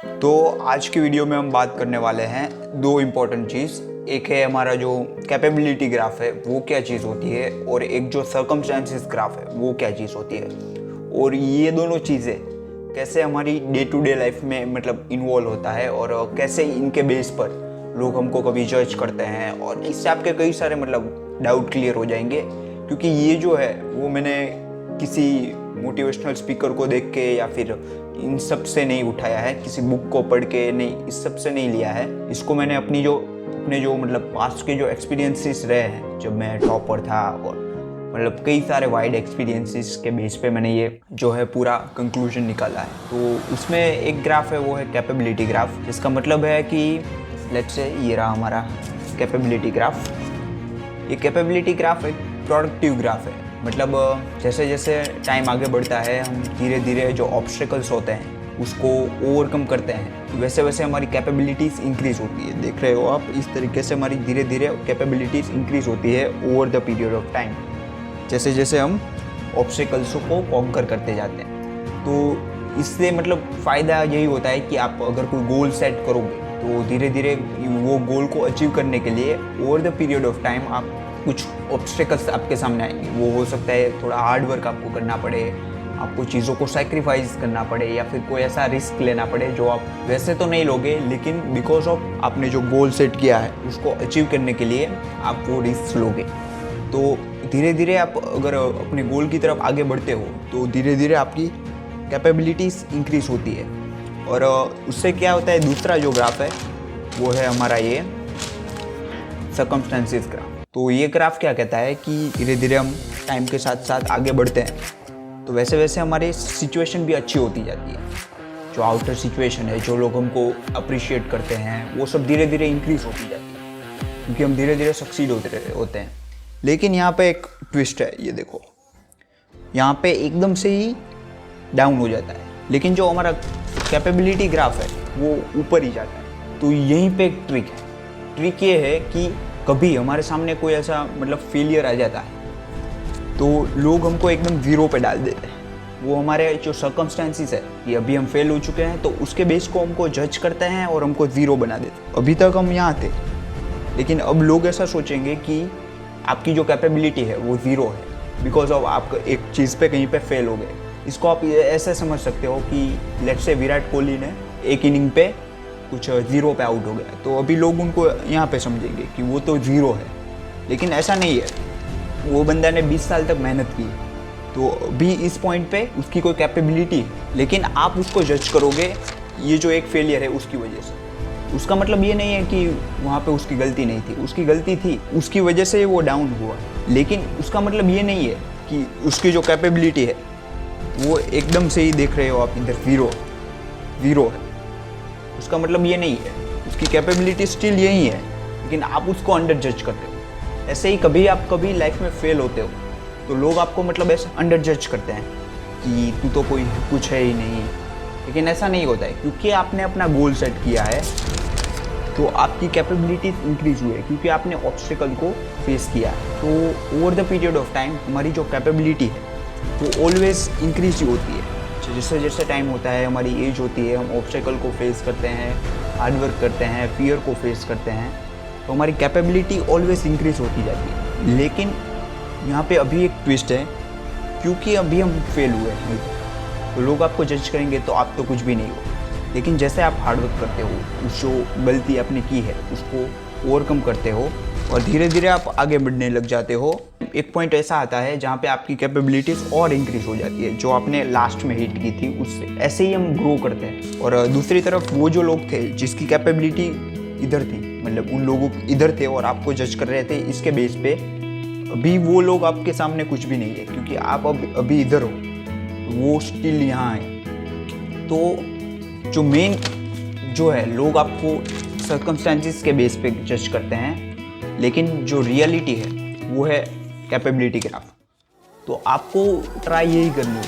तो आज की वीडियो में हम बात करने वाले हैं दो इम्पॉर्टेंट चीज़। एक है हमारा जो कैपेबिलिटी ग्राफ है वो क्या चीज़ होती है, और एक जो सर्कमस्टेंसेस ग्राफ है वो क्या चीज़ होती है। और ये दोनों चीज़ें कैसे हमारी डे टू डे लाइफ में मतलब इन्वॉल्व होता है, और कैसे इनके बेस पर लोग हमको कभी जज करते हैं, और इससे आपके कई सारे मतलब डाउट क्लियर हो जाएंगे। क्योंकि ये जो है वो मैंने किसी मोटिवेशनल स्पीकर को देख के या फिर इन सब से नहीं उठाया है, किसी बुक को पढ़ के नहीं, इस सब से नहीं लिया है। इसको मैंने अपने जो मतलब पास्ट के जो एक्सपीरियंसेस रहे हैं, जब मैं टॉपर था, और मतलब कई सारे वाइड एक्सपीरियंसेस के बेस पे मैंने ये जो है पूरा कंक्लूजन निकाला है। तो उसमें एक ग्राफ है वो है कैपेबिलिटी ग्राफ, जिसका मतलब है कि लेट्स से ये रहा हमारा कैपेबिलिटी ग्राफ। ये कैपेबिलिटी ग्राफ एक प्रोडक्टिव ग्राफ है। मतलब जैसे जैसे टाइम आगे बढ़ता है, हम धीरे धीरे जो ऑब्स्टेकल्स होते हैं उसको ओवरकम करते हैं, तो वैसे वैसे हमारी कैपेबिलिटीज़ इंक्रीज़ होती है। देख रहे हो आप, इस तरीके से हमारी धीरे धीरे कैपेबिलिटीज़ इंक्रीज़ होती है over the period of time, जैसे जैसे हम ऑब्स्टेकल्स को कॉन्कर करते जाते हैं। तो इससे मतलब फ़ायदा यही होता है कि आप अगर कोई गोल सेट करोगे तो धीरे धीरे वो गोल को अचीव करने के लिए over the period of time आप कुछ ऑब्स्टेकल्स आपके सामने आएंगे। वो हो सकता है थोड़ा हार्ड वर्क आपको करना पड़े, आपको चीज़ों को सैक्रिफाइस करना पड़े, या फिर कोई ऐसा रिस्क लेना पड़े जो आप वैसे तो नहीं लोगे, लेकिन बिकॉज ऑफ आपने जो गोल सेट किया है उसको अचीव करने के लिए आप वो रिस्क लोगे। तो धीरे धीरे आप अगर अपने गोल की तरफ आगे बढ़ते हो तो धीरे धीरे आपकी कैपेबिलिटीज़ इंक्रीज होती है। और उससे क्या होता है, दूसरा जो ग्राफ है वो है हमारा ये सर्कमस्टेंसेस ग्राफ। तो ये ग्राफ क्या कहता है कि धीरे धीरे हम टाइम के साथ साथ आगे बढ़ते हैं, तो वैसे वैसे हमारी सिचुएशन भी अच्छी होती जाती है। जो आउटर सिचुएशन है, जो लोग हमको अप्रिशिएट करते हैं, वो सब धीरे धीरे इंक्रीज होती जाती है, क्योंकि हम धीरे धीरे सक्सीड होते हैं। लेकिन यहाँ पे एक ट्विस्ट है, ये देखो, यहाँ पे एकदम से ही डाउन हो जाता है, लेकिन जो हमारा कैपेबिलिटी ग्राफ है वो ऊपर ही जाता है। तो यहीं पे एक ट्रिक है। ट्रिक ये है कि कभी हमारे सामने कोई ऐसा मतलब फेलियर आ जाता है तो लोग हमको एकदम ज़ीरो पे डाल देते हैं। वो हमारे जो सर्कमस्टेंसेस है कि अभी हम फेल हो चुके हैं, तो उसके बेस को हमको जज करते हैं और हमको ज़ीरो बना देते हैं। अभी तक हम यहाँ थे, लेकिन अब लोग ऐसा सोचेंगे कि आपकी जो कैपेबिलिटी है वो ज़ीरो है, बिकॉज ऑफ आप एक चीज़ पे कहीं पे फेल हो गए। इसको आप ऐसे समझ सकते हो कि लेट्स से विराट कोहली ने एक इनिंग पे कुछ ज़ीरो पे आउट हो गया, तो अभी लोग उनको यहाँ पे समझेंगे कि वो तो ज़ीरो है, लेकिन ऐसा नहीं है। वो बंदा ने 20 साल तक मेहनत की, तो अभी इस पॉइंट पे उसकी कोई कैपेबिलिटी है, लेकिन आप उसको जज करोगे ये जो एक फेलियर है उसकी वजह से। उसका मतलब ये नहीं है कि वहाँ पे उसकी गलती नहीं थी, उसकी गलती थी, उसकी वजह से वो डाउन हुआ। लेकिन उसका मतलब ये नहीं है कि उसकी जो कैपेबिलिटी है वो एकदम से ही देख रहे हो आप इधर ज़ीरो है। उसका मतलब ये नहीं है, उसकी कैपेबिलिटी स्टिल यही है, लेकिन आप उसको अंडर जज करते हो। ऐसे ही कभी लाइफ में फेल होते हो तो लोग आपको मतलब ऐसे अंडर जज करते हैं कि तू तो कोई कुछ है ही नहीं। लेकिन ऐसा नहीं होता है, क्योंकि आपने अपना गोल सेट किया है तो आपकी कैपेबिलिटीज इंक्रीज हुई है, क्योंकि आपने ऑब्स्टिकल को फेस किया है। तो over the period of time हमारी जो कैपेबिलिटी है वो ऑलवेज इंक्रीज ही होती है। जैसे जैसे टाइम होता है, हमारी एज होती है, हम ऑब्स्टेकल को फेस करते हैं, हार्ड वर्क करते हैं, फियर को फेस करते हैं, तो हमारी कैपेबिलिटी ऑलवेज इंक्रीज होती जाती है। लेकिन यहाँ पे अभी एक ट्विस्ट है, क्योंकि अभी हम फेल हुए हैं तो लोग आपको जज करेंगे तो आप तो कुछ भी नहीं हो। लेकिन जैसे आप हार्ड वर्क करते हो, उस जो गलती आपने की है उसको ओवरकम करते हो और धीरे धीरे आप आगे बढ़ने लग जाते हो, एक पॉइंट ऐसा आता है जहाँ पे आपकी कैपेबिलिटीज़ और इंक्रीज हो जाती है, जो आपने लास्ट में हिट की थी उससे। ऐसे ही हम ग्रो करते हैं। और दूसरी तरफ वो जो लोग थे जिसकी कैपेबिलिटी इधर थी, मतलब उन लोगों इधर थे और आपको जज कर रहे थे इसके बेस पे, अभी वो लोग आपके सामने कुछ भी नहीं है, क्योंकि आप अभी इधर हो, वो स्टिल यहाँ है। तो जो मेन जो है, लोग आपको सर्कमस्टेंसेस के बेस पे जज करते हैं, लेकिन जो रियलिटी है वो है कैपेबिलिटी ग्राफ। तो आपको ट्राई यही करनी है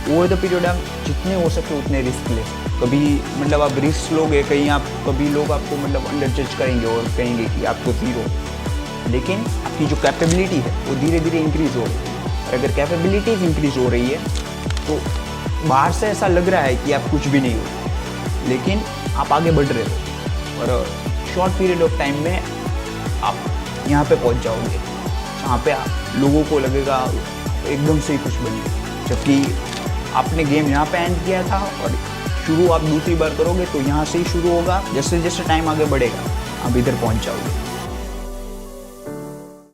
कि ओवर द पीरियड आप जितने हो सके उतने रिस्क ले। कभी मतलब आप रिस्क लोगे, कहीं आप कभी लोग आपको मतलब अंडर जज करेंगे और कहेंगे कि आपको ज़ीरो, लेकिन आपकी जो कैपेबिलिटी है वो धीरे धीरे इंक्रीज हो रही है। और अगर कैपेबिलिटीज इंक्रीज हो रही है तो बाहर से ऐसा लग रहा है कि आप कुछ भी नहीं हो, लेकिन आप आगे बढ़ रहे हो और शॉर्ट पीरियड ऑफ टाइम में आप यहाँ पे पहुँच जाओगे जहाँ पे लोगों को लगेगा एकदम से ही कुछ बन गया, जबकि आपने गेम यहाँ पे एंड किया था और शुरू आप दूसरी बार करोगे तो यहाँ से ही शुरू होगा। जैसे जैसे टाइम आगे बढ़ेगा आप इधर पहुँच जाओगे।